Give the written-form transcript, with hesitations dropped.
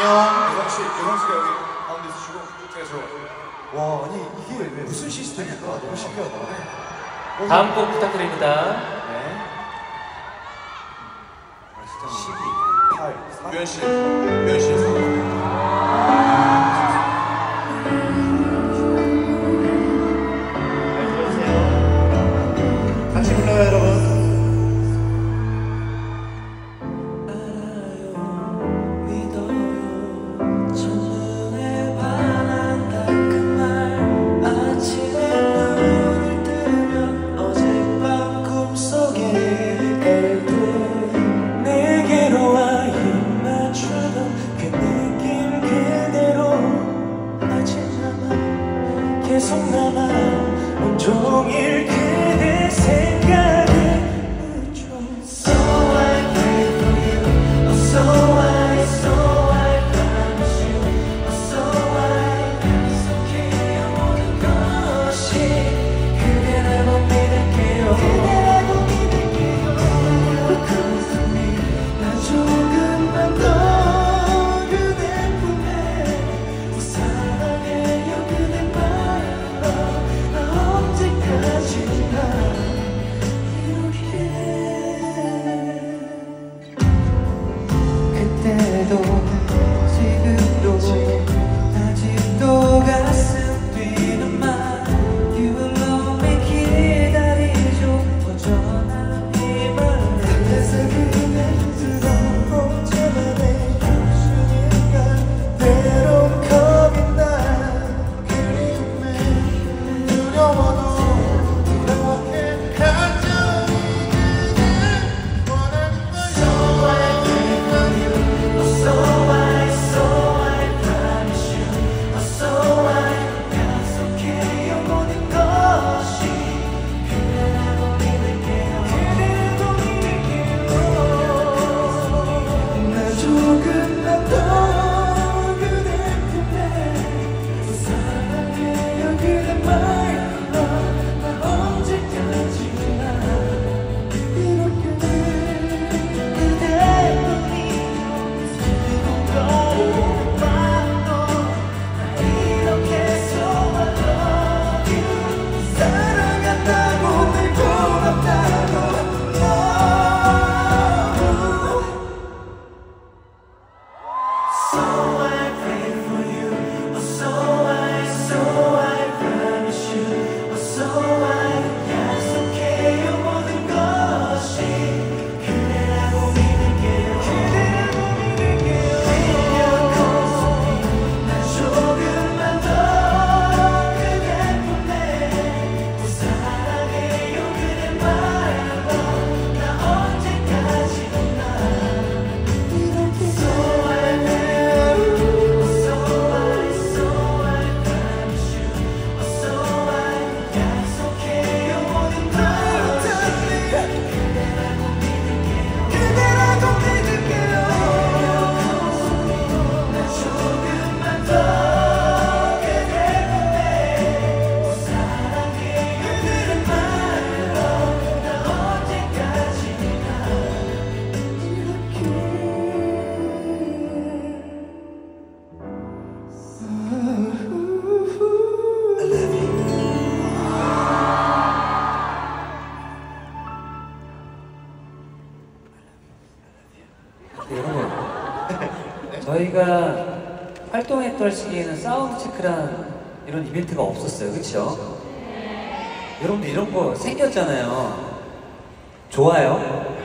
예성 씨가 여기 가운데 있으시고 제가 저. 와, 아니 이게 무슨 시스템일까? 너무 신기하다. 다음 곡 부탁드립니다. 네. 아, 진짜 12, 8, 4. 묘연 씨, 묘연 씨 4번. 같이 불러요, 여러분. 계속 남아 온종일 그대 생각을 묻혀. So I pray for you, oh so I promise you, oh so I 약속해요 모든 것이 그대라고 믿을게요. 그대라고 믿을게요. Close to me, 나 조금만 더 그대 품에 사랑해요 그대 말 그때도 지금도 아직도 가슴 뛰는 말 You will love me 기다리죠 허전한 이 말 그래서 그대 들어 혼자만의 휴식인가 때론 겁이 나 그리움에 두려워도 저희가 활동했던 시기에는 사운드 체크란 이런 이벤트가 없었어요, 그렇죠? 여러분들 이런 거 생겼잖아요. 좋아요?